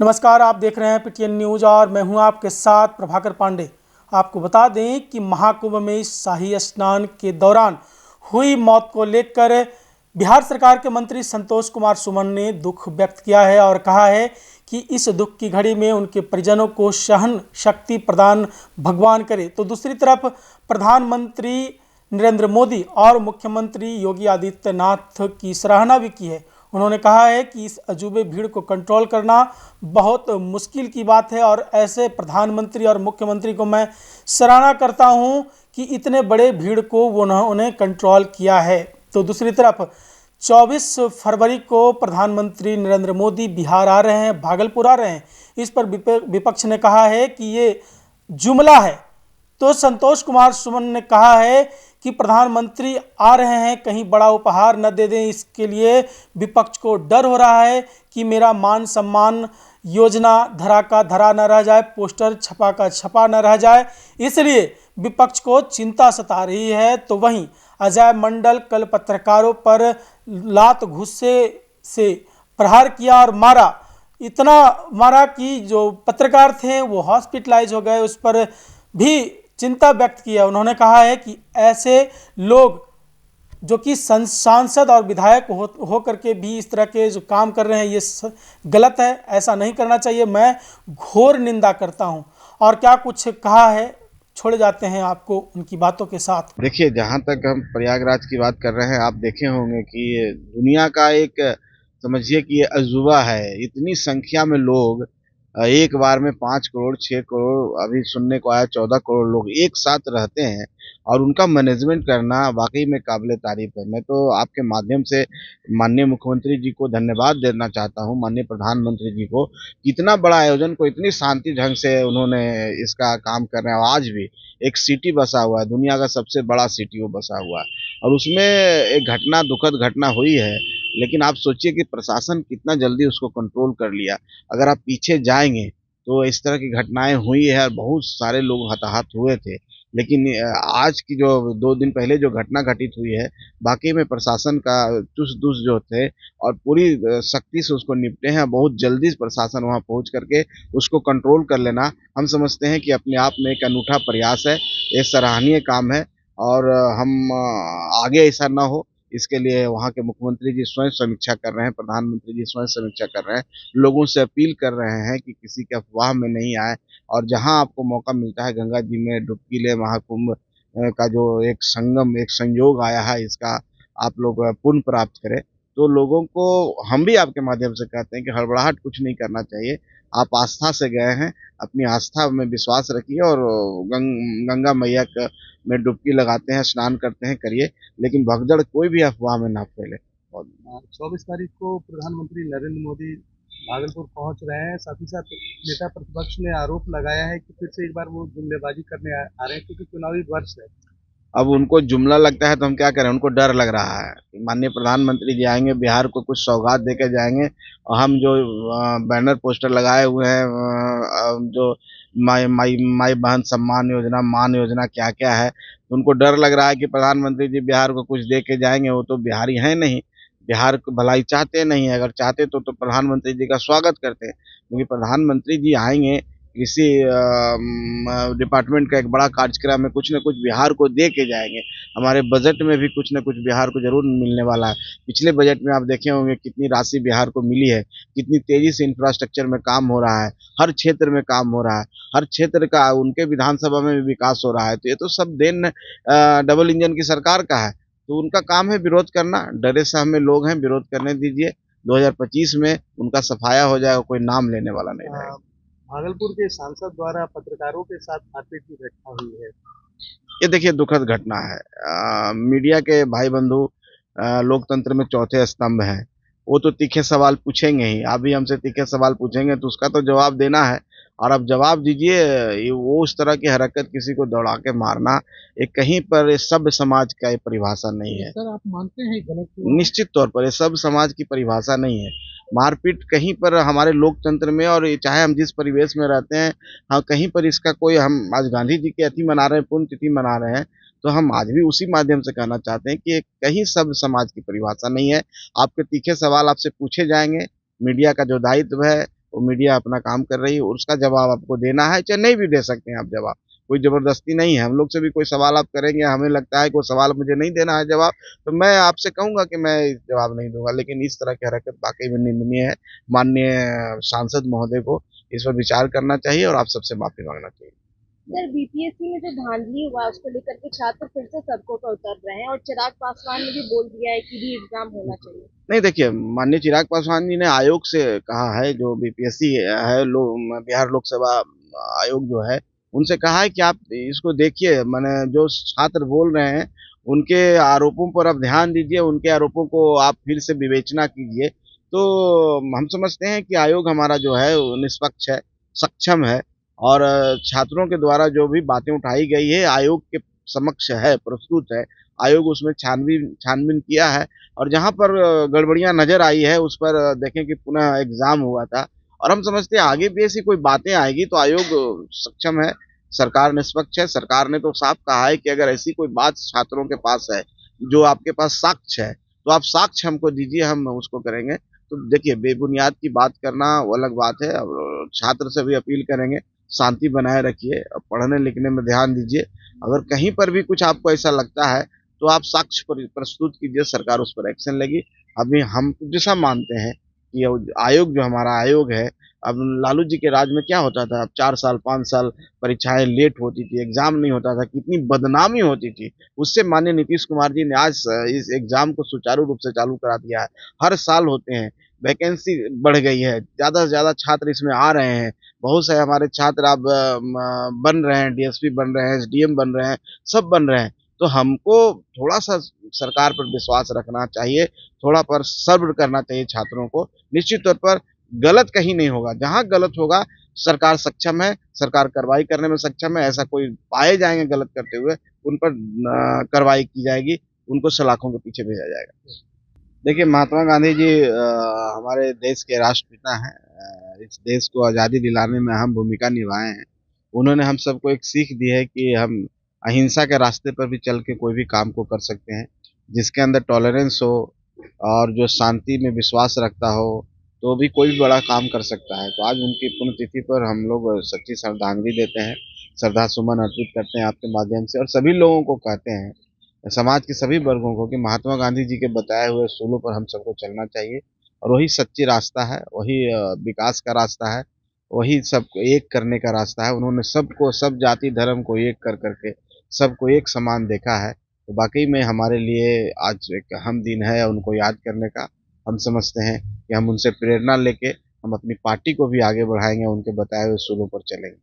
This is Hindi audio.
नमस्कार, आप देख रहे हैं पीटीएन न्यूज और मैं हूं आपके साथ प्रभाकर पांडे। आपको बता दें कि महाकुंभ में शाही स्नान के दौरान हुई मौत को लेकर बिहार सरकार के मंत्री संतोष कुमार सुमन ने दुख व्यक्त किया है और कहा है कि इस दुख की घड़ी में उनके परिजनों को सहन शक्ति प्रदान भगवान करे। तो दूसरी तरफ प्रधानमंत्री नरेंद्र मोदी और मुख्यमंत्री योगी आदित्यनाथ की सराहना भी की है। उन्होंने कहा है कि इस अजूबे भीड़ को कंट्रोल करना बहुत मुश्किल की बात है और ऐसे प्रधानमंत्री और मुख्यमंत्री को मैं सराहना करता हूं कि इतने बड़े भीड़ को उन्होंने कंट्रोल किया है। तो दूसरी तरफ 24 फरवरी को प्रधानमंत्री नरेंद्र मोदी बिहार आ रहे हैं, भागलपुर आ रहे हैं। इस पर विपक्ष ने कहा है कि ये जुमला है। तो संतोष कुमार सुमन ने कहा है कि प्रधानमंत्री आ रहे हैं, कहीं बड़ा उपहार न दे दें, इसके लिए विपक्ष को डर हो रहा है कि मेरा मान सम्मान योजना धरा का धरा न रह जाए, पोस्टर छपा का छपा न रह जाए, इसलिए विपक्ष को चिंता सता रही है। तो वहीं अजय मंडल कल पत्रकारों पर लात घुस्से से प्रहार किया और मारा, इतना मारा कि जो पत्रकार थे वो हॉस्पिटलाइज हो गए। उस पर भी चिंता व्यक्त किया। उन्होंने कहा है कि ऐसे लोग जो कि सांसद और विधायक हो करके भी इस तरह के जो काम कर रहे हैं ये गलत है, ऐसा नहीं करना चाहिए। मैं घोर निंदा करता हूं। और क्या कुछ कहा है, छोड़े जाते हैं आपको उनकी बातों के साथ। देखिए, जहाँ तक हम प्रयागराज की बात कर रहे हैं, आप देखे होंगे कि ये दुनिया का एक समझिए कि ये अजूबा है। इतनी संख्या में लोग एक बार में 5 करोड़ 6 करोड़, अभी सुनने को आया 14 करोड़ लोग एक साथ रहते हैं और उनका मैनेजमेंट करना वाकई में काबिले तारीफ है। मैं तो आपके माध्यम से माननीय मुख्यमंत्री जी को धन्यवाद देना चाहता हूँ, माननीय प्रधानमंत्री जी को। इतना बड़ा आयोजन को इतनी शांति ढंग से उन्होंने इसका काम कर रहे हैं। आज भी एक सिटी बसा हुआ है, दुनिया का सबसे बड़ा सिटी वो बसा हुआ है और उसमें एक घटना, दुखद घटना हुई है। लेकिन आप सोचिए कि प्रशासन कितना जल्दी उसको कंट्रोल कर लिया। अगर आप पीछे जाएंगे तो इस तरह की घटनाएं हुई है और बहुत सारे लोग हताहत हुए थे। लेकिन आज की जो 2 दिन पहले जो घटना घटित हुई है, वाकई में प्रशासन का चुस्त दुरुस्त जो थे और पूरी सख्ती से उसको निपटे हैं। बहुत जल्दी प्रशासन वहां पहुंच करके उसको कंट्रोल कर लेना, हम समझते हैं कि अपने आप में एक अनूठा प्रयास है, ये सराहनीय काम है। और हम आगे ऐसा ना हो, इसके लिए वहाँ के मुख्यमंत्री जी स्वयं समीक्षा कर रहे हैं, प्रधानमंत्री जी स्वयं समीक्षा कर रहे हैं, लोगों से अपील कर रहे हैं कि किसी के अफवाह में नहीं आए और जहाँ आपको मौका मिलता है गंगा जी में डुबकी ले। महाकुंभ का जो एक संगम, एक संयोग आया है, इसका आप लोग पुण्य प्राप्त करें। तो लोगों को हम भी आपके माध्यम से कहते हैं कि हड़बड़ाहट कुछ नहीं करना चाहिए। आप आस्था से गए हैं, अपनी आस्था में विश्वास रखिए और गंगा मैया में डुबकी लगाते हैं, स्नान करते हैं, करिए, लेकिन भगदड़ कोई भी अफवाह में ना फैले। 24 तारीख को प्रधानमंत्री नरेंद्र मोदी भागलपुर पहुंच रहे हैं। साथ ही साथ नेता प्रतिपक्ष ने आरोप लगाया है कि फिर से एक बार वो जुमलेबाजी करने आ रहे हैं, क्योंकि चुनावी वर्ष है। अब उनको जुमला लगता है तो हम क्या करें, उनको डर लग रहा है कि माननीय प्रधानमंत्री जी आएंगे, बिहार को कुछ सौगात देकर जाएंगे और हम जो बैनर पोस्टर लगाए हुए हैं, जो माई माई माई बहन सम्मान योजना, मान योजना, क्या क्या है, तो उनको डर लग रहा है कि प्रधानमंत्री जी बिहार को कुछ दे के जाएंगे। वो तो बिहारी हैं नहीं, बिहार को भलाई चाहते नहीं है। अगर चाहते तो प्रधानमंत्री जी का स्वागत करते, क्योंकि प्रधानमंत्री जी आएंगे, कृषि डिपार्टमेंट का एक बड़ा कार्यक्रम है, कुछ न कुछ बिहार को दे के जाएंगे। हमारे बजट में भी कुछ न कुछ बिहार को जरूर मिलने वाला है। पिछले बजट में आप देखे होंगे कितनी राशि बिहार को मिली है, कितनी तेजी से इंफ्रास्ट्रक्चर में काम हो रहा है, हर क्षेत्र में काम हो रहा है, हर क्षेत्र का उनके विधानसभा में भी विकास हो रहा है। तो ये तो सब देन डबल इंजन की सरकार का है। तो उनका काम है विरोध करना, डरे सहमे लोग हैं, विरोध करने दीजिए। 2025 में उनका सफाया हो जाएगा, कोई नाम लेने वाला नहीं रहेगा। भागलपुर के सांसद द्वारा पत्रकारों के साथ मारपीट की घटना हुई है। ये देखिए दुखद घटना है। मीडिया के भाई बंधु लोकतंत्र में चौथे स्तंभ हैं। वो तो तीखे सवाल पूछेंगे ही। आप भी हमसे तीखे सवाल पूछेंगे तो उसका तो जवाब देना है और अब जवाब दीजिए। वो उस तरह की हरकत, किसी को दौड़ा के मारना, ये कहीं पर सभ्य समाज का ये परिभाषा नहीं है। सर, आप मानते हैं गलत? निश्चित तौर पर ये सभ्य समाज की परिभाषा नहीं है। मारपीट कहीं पर हमारे लोकतंत्र में, और चाहे हम जिस परिवेश में रहते हैं, हाँ, कहीं पर इसका कोई, हम आज गांधी जी की अति मना रहे हैं, पुण्यतिथि मना रहे हैं, तो हम आज भी उसी माध्यम से कहना चाहते हैं कि कहीं सब समाज की परिभाषा नहीं है। आपके तीखे सवाल आपसे पूछे जाएंगे, मीडिया का जो दायित्व है वो मीडिया अपना काम कर रही है, उसका जवाब आपको देना है, चाहे नहीं भी दे सकते हैं आप जवाब, कोई ज़बरदस्ती नहीं है। हम लोग से भी कोई सवाल आप करेंगे, हमें लगता है कि वो सवाल मुझे नहीं देना है जवाब, तो मैं आपसे कहूँगा कि मैं जवाब नहीं दूँगा। लेकिन इस तरह की हरकत वाक़ई में निंदनीय है। माननीय सांसद महोदय को इस पर विचार करना चाहिए और आप सबसे माफ़ी माँगना चाहिए। सर, बीपीएससी में जो धांधली हुआ है उसको लेकर के छात्र फिर से सड़कों पर उतर रहे हैं और चिराग पासवान ने भी बोल दिया है कि री एग्जाम होना चाहिए। नहीं देखिए, माननीय चिराग पासवान जी ने आयोग से कहा है, जो बीपीएससी है, बिहार लोक सेवा आयोग जो है, उनसे कहा है कि आप इसको देखिए, माने जो छात्र बोल रहे हैं उनके आरोपों पर आप ध्यान दीजिए, उनके आरोपों को आप फिर से विवेचना कीजिए। तो हम समझते हैं कि आयोग हमारा जो है वो निष्पक्ष है, सक्षम है और छात्रों के द्वारा जो भी बातें उठाई गई है आयोग के समक्ष है, प्रस्तुत है। आयोग उसमें छानबीन किया है और जहाँ पर गड़बड़ियाँ नज़र आई है उस पर देखें कि पुनः एग्ज़ाम हुआ था और हम समझते हैं आगे भी ऐसी कोई बातें आएगी तो आयोग सक्षम है, सरकार निष्पक्ष है। सरकार ने तो साफ कहा है कि अगर ऐसी कोई बात छात्रों के पास है, जो आपके पास साक्ष्य है, तो आप साक्ष्य हमको दीजिए, हम उसको करेंगे। तो देखिए, बेबुनियाद की बात करना वो अलग बात है और छात्र से भी अपील करेंगे, शांति बनाए रखिए और पढ़ने लिखने में ध्यान दीजिए। अगर कहीं पर भी कुछ आपको ऐसा लगता है तो आप साक्ष्य प्रस्तुत कीजिए, सरकार उस पर एक्शन लेगी। अभी हम जैसा मानते हैं कि आयोग जो हमारा आयोग है, अब लालू जी के राज में क्या होता था, अब 4 साल 5 साल परीक्षाएं लेट होती थी, एग्जाम नहीं होता था, कितनी बदनामी होती थी। उससे माननीय नीतीश कुमार जी ने आज इस एग्जाम को सुचारू रूप से चालू करा दिया है। हर साल होते हैं, वैकेंसी बढ़ गई है, ज़्यादा से ज़्यादा छात्र इसमें आ रहे हैं। बहुत से हमारे छात्र अब बन रहे हैं, डीएसपी बन रहे हैं, एसडीएम बन रहे हैं, सब बन रहे हैं। तो हमको थोड़ा-सा सरकार पर विश्वास रखना चाहिए, थोड़ा पर सब्र करना चाहिए छात्रों को। निश्चित तौर पर गलत कहीं नहीं होगा, जहाँ गलत होगा सरकार सक्षम है, सरकार कार्रवाई करने में सक्षम है। ऐसा कोई पाए जाएँगे गलत करते हुए, उन पर कार्रवाई की जाएगी, उनको सलाखों के पीछे भेजा जाएगा। देखिए, महात्मा गांधी जी हमारे देश के राष्ट्रपिता हैं। इस देश को आज़ादी दिलाने में अहम भूमिका निभाए हैं। उन्होंने हम सबको एक सीख दी है कि हम अहिंसा के रास्ते पर भी चल के कोई भी काम को कर सकते हैं, जिसके अंदर टॉलरेंस हो और जो शांति में विश्वास रखता हो, तो भी कोई भी बड़ा काम कर सकता है। तो आज उनकी पुण्यतिथि पर हम लोग सच्ची श्रद्धांजलि देते हैं, श्रद्धा सुमन अर्पित करते हैं आपके माध्यम से और सभी लोगों को कहते हैं, समाज के सभी वर्गों को, कि महात्मा गांधी जी के बताए हुए उसूलों पर हम सबको चलना चाहिए और वही सच्ची रास्ता है, वही विकास का रास्ता है, वही सबको एक करने का रास्ता है। उन्होंने सबको, सब जाति धर्म को एक कर करके सबको एक समान देखा है। तो वाकई में हमारे लिए आज एक अहम दिन है उनको याद करने का। हम समझते हैं कि हम उनसे प्रेरणा लेके हम अपनी पार्टी को भी आगे बढ़ाएंगे, उनके बताए हुए उसूलों पर चलेंगे।